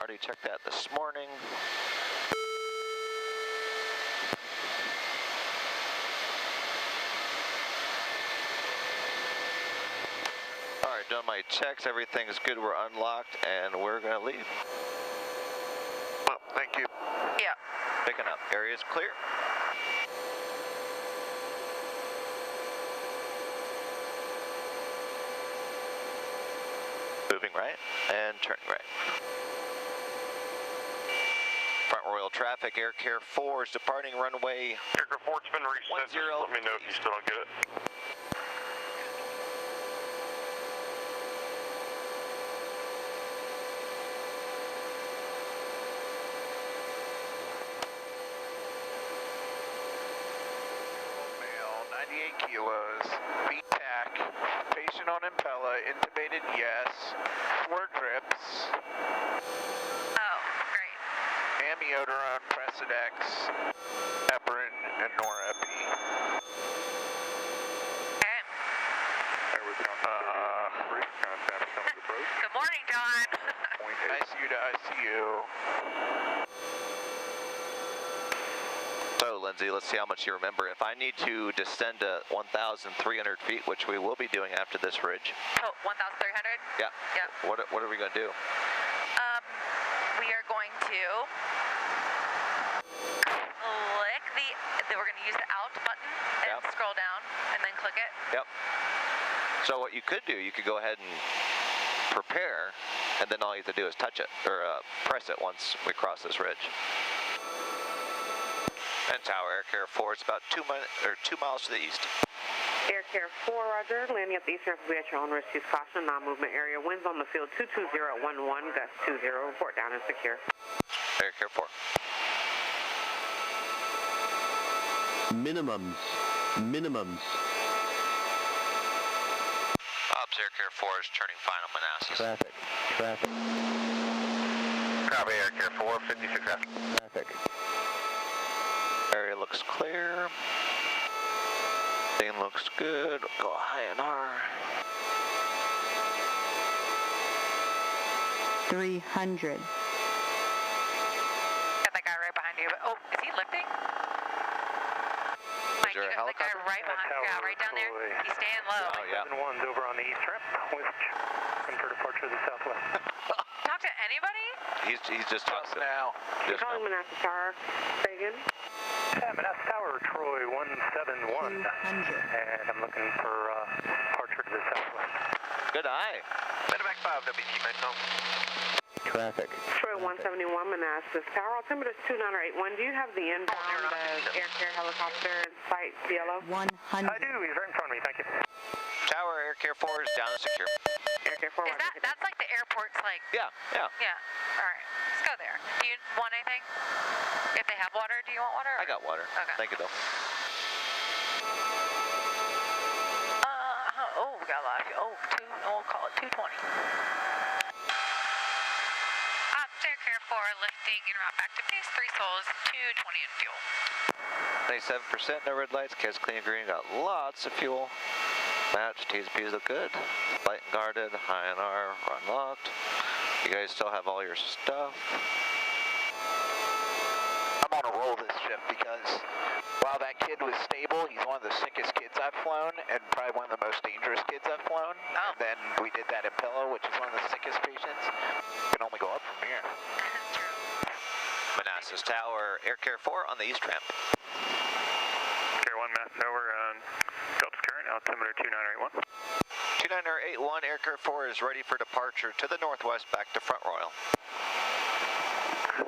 Already checked that this morning. Alright, done my checks, everything's good, we're unlocked, and we're gonna leave. Well, thank you. Yeah. Picking up, area's clear. Moving right, and turning right. Front Royal traffic, Air Care 4 is departing runway. Air Care 4, it's been reset. Let me know if you still don't get it. Male, 98 kilos, VTAC, patient on Impella, intubated, yes, 4 drips. Oh, great. Amiodarone, Presidex, heparin, and norepi. Okay. Good morning, John. ICU to ICU. So, Lindsay, let's see how much you remember. If I need to descend to 1,300 feet, which we will be doing after this ridge. Oh, 1,300? Yeah. Yeah. What are we going to do? We are going to click we're going to use the out button and Yep. scroll down and then click it. Yep. So what you could do, you could go ahead and prepare, and then all you have to do is touch it, or press it once we cross this ridge. And Tower, Air Care 4, it's about 2 miles to the east. Air Care 4, roger. Landing at the eastern will be at your own risk. Use caution, non-movement area. Winds on the field 22011, gust 20. Report down and secure. Air Care 4. Minimums. Ops, Air Care 4 is turning final Manassas. Traffic. Copy, Air Care 4, 56 Traffic. Area looks clear. Thing looks good. Go high in R. 300. Got that guy right behind you. Oh, is he lifting? Mike, there you a got that guy helicopter? right behind you. Yeah, right down there. He's staying low. Oh, yeah. 7-1's over on the east ramp, with for departure to the southwest. Talk to anybody? He's just talking now. You're calling Manassas Tower. Reagan. Yeah, Manassas Tower, Troy 171. 200. And I'm looking for departure to the southwest. Good eye. Medevac 5, WT, nice home. Traffic. Troy 171, Manassas Tower. Altimeter is 2981. Do you have the inbound Air Care helicopter in sight, Cielo? 100. I do, he's right in front of me, thank you. Tower, Air Care 4 is down and secure. Air Care 4, Is that's like the airport's like... Yeah. Yeah. All right. Let's go there. Do you want anything? If they have water, do you want water? I got water. Okay. Thank you, though. Oh, we got a lot of you. We'll call it 220. Air Care 4 lifting en route back to base. 3 souls, 220 in fuel. 97%, no red lights. Kids clean green. Got lots of fuel. Match, T's and P's look good. Light and guarded, high and R, unlocked. You guys still have all your stuff. I'm on a roll this shift because while that kid was stable, he's one of the sickest kids I've flown and probably one of the most dangerous kids I've flown. Oh. And then we did that Impella, which is one of the sickest patients. Can only go up from here. Manassas Tower, Air Care 4 on the east ramp. Care 1, Mass Tower, Phelps current, altimeter 2981. 2981, Air Care 4 is ready for departure to the northwest back to Front Royal.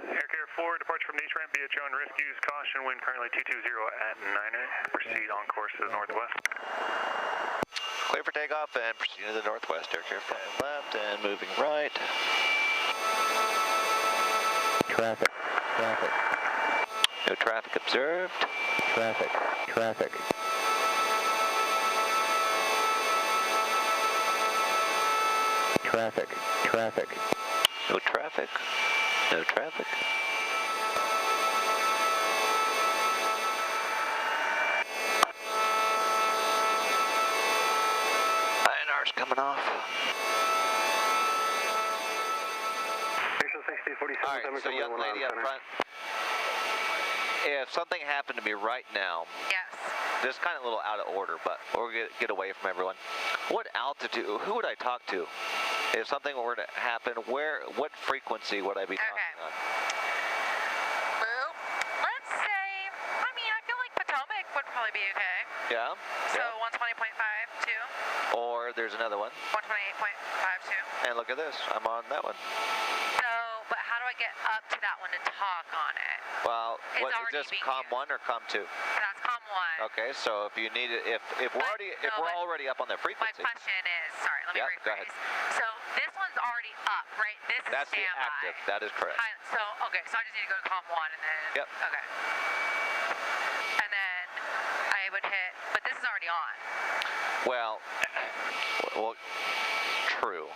Air Care 4, departure from the east ramp, be at your own risk, use caution, wind currently 220 at 9er. Proceed on course to the northwest. Clear for takeoff and proceed to the northwest. Air Care 5 left and moving right. Traffic. No traffic observed. Traffic. No traffic. INR's coming off. Visual 60 All right, so young lady up front, if something happened to me right now, Yes. this is kind of a little out of order, but we'll get away from everyone. What altitude, who would I talk to? If something were to happen, what frequency would I be talking on? Well, let's say, I mean, I feel like Potomac would probably be okay. Yeah? So Yeah. 120.52, Or there's another one. 128.52. And look at this, I'm on that one. So, but how do I get up to that one to talk on it? Well, It's what is already this being Comm used. 1 or Comm 2? That's Comm 1. Okay, so if you need it, if we're already up on that My frequency. question is, sorry, let me Yeah, rephrase. go ahead. So this one's already up, right? This is That's the standby. active. That is correct. So, okay, so I just need to go to Comm 1 and then... Yep. Okay. And then I would hit, but this is already on. Well, true.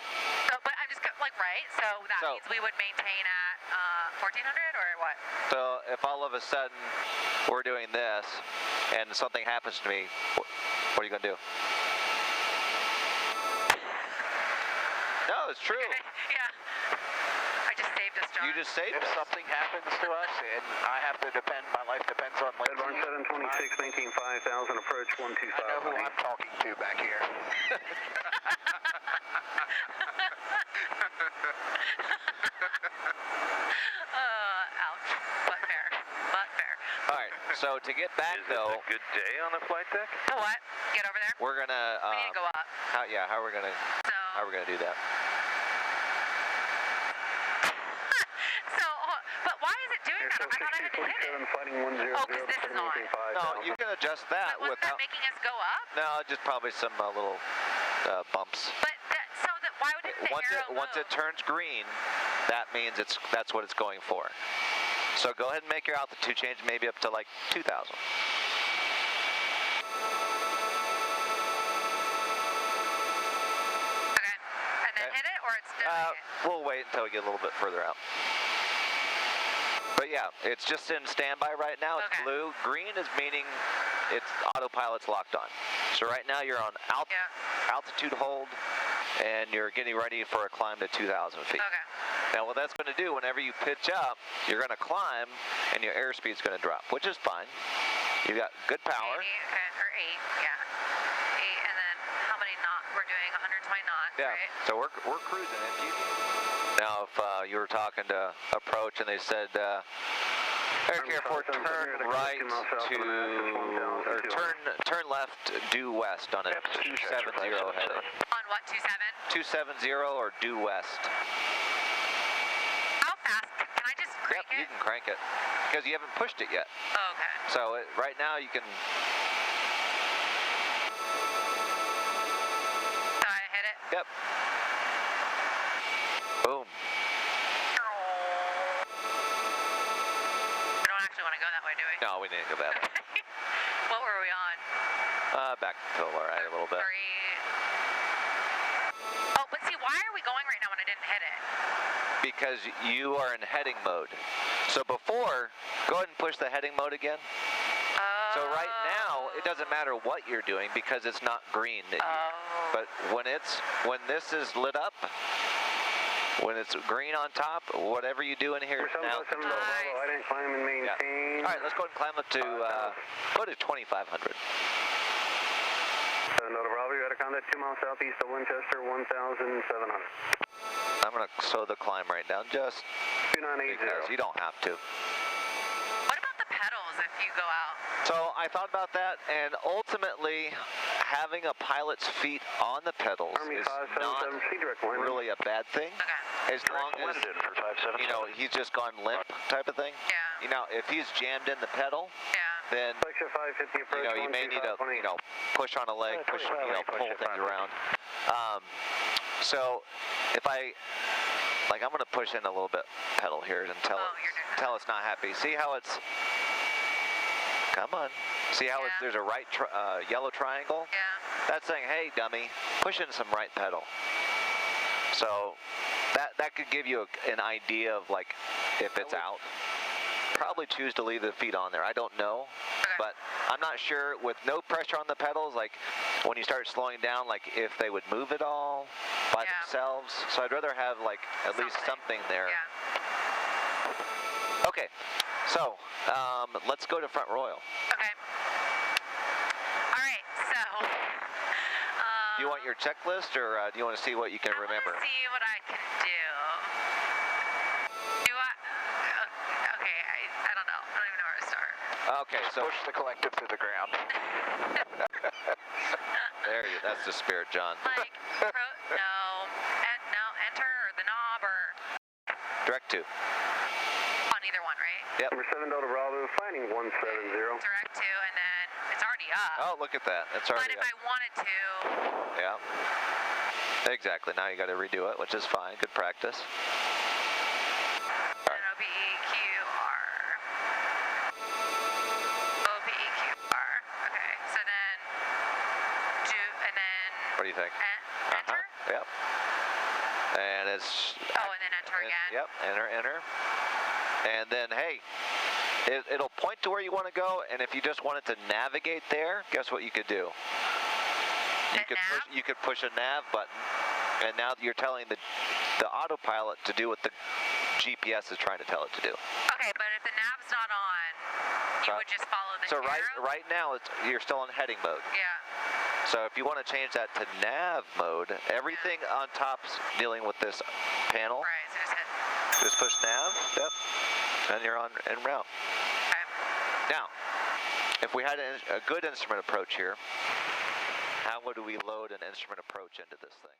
So, but I'm just, like, right? So that means we would maintain at 1400 or what? So if all of a sudden we're doing this and something happens to me, what are you going to do? No, it's true. Yeah. I just saved us, John. You just saved If us. something happens to us and I have to depend, my life depends on Lindsey. Advance 726, maintain 5,000, approach 125. I know who I'm talking to back here. Ouch. But fair. But fair. All right, so to get back though, Good day on the flight deck? So what? Get over there? we're going to... We need to go up. How are we going to So... do that? So, but why is it doing that? I thought I had to hit it. Fighting 100, Oh, because this is on. No, you can adjust that But wasn't that without... making us go up? No, just probably some little bumps. But why would the arrow Once it turns green, that means that's what it's going for. So go ahead and make your altitude change, maybe up to like 2,000. Okay. And then hit it, or it's doing it? We'll wait until we get a little bit further out. But yeah, it's just in standby right now. It's Okay. blue. Green is meaning it's autopilot's locked on. So right now you're on altitude hold, and you're getting ready for a climb to 2,000 feet. Okay. Now what that's going to do, whenever you pitch up, you're going to climb, and your airspeed's going to drop, which is fine. You got good power. 80, okay, or 8, yeah. 8, and then how many knots? We're doing 120 knots, Yeah. right? So we're cruising. Now, if you were talking to approach and they said, Air Care 4, turn right to, or turn left, due west on a 270 heading. On what, 27? 270 or due west. How fast? Can I just crank You it? can crank it because you haven't pushed it yet. Oh, okay. So right now you can. So I hit it? Yep. Boom. We don't actually want to go that way, do we? No, we didn't go that way. What were we on? Back to the right a little bit. 3. Oh, but see, why are we going right now when I didn't hit it? Because you are in heading mode. So before, go ahead and push the heading mode again. So right now, it doesn't matter what you're doing because it's not green. But when this is lit up, when it's green on top, whatever you do in here now. I didn't climb and maintain. All right, let's go ahead and climb up to go to 2,500. Nota Bravo, you got to contact 2 miles southeast of Winchester, 1,700. I'm going to slow the climb right down just 2980. because you don't have to. What about the pedals if you go out? So I thought about that, and ultimately, having a pilot's feet on the pedals Army is not 577C direct landing. really a bad thing. Okay. As long as, for 577. he's just gone limp type of thing. Yeah. If he's jammed in the pedal, Yeah. then, Section 550 approach, you may need to, push on a leg, pull things around. So if I'm going to push in a little bit pedal here until it's not happy. See how it's, come on. See how there's a right yellow triangle? Yeah. That's saying, hey, dummy, push in some right pedal. So that could give you an idea of like if it's out. Probably choose to leave the feet on there. I don't know, but I'm not sure with no pressure on the pedals, like when you start slowing down, like if they would move at all by themselves. So I'd rather have like at least something there. Yeah. Okay, so let's go to Front Royal. Okay. All right, so. Do you want your checklist, or do you want to see what you can remember? I want to see what I can do. Do I? Okay, I don't know. I don't even know where to start. Okay, so Push the collective to the ground. there you. That's the spirit, John. Like, no, enter or the knob or Direct to. on either one, right? Yep. Number 7 Delta Bravo, finding 170. Direct to, and then it's already up. Oh, look at that. It's But already if up. I wanted to, Yeah. Exactly. Now you got to redo it, which is fine. Good practice. then it'll be EQR. OPEQR. Okay, so then and then What do you think? enter? Yep. And it's. Oh, and then enter again. Yep. Enter. And then, hey, it'll point to where you want to go. And if you just wanted to navigate there, guess what you could do? You could push a nav button, and now you're telling the autopilot to do what the GPS is trying to tell it to do. Okay, but if the nav's not on, you would just follow the So arrow? right now you're still in heading mode. Yeah. So if you want to change that to nav mode, everything on top's dealing with this panel. Right, so just hit. Just push nav. Yep. And you're on en route. Okay. Now, if we had a good instrument approach here, how would we load an instrument approach into this thing?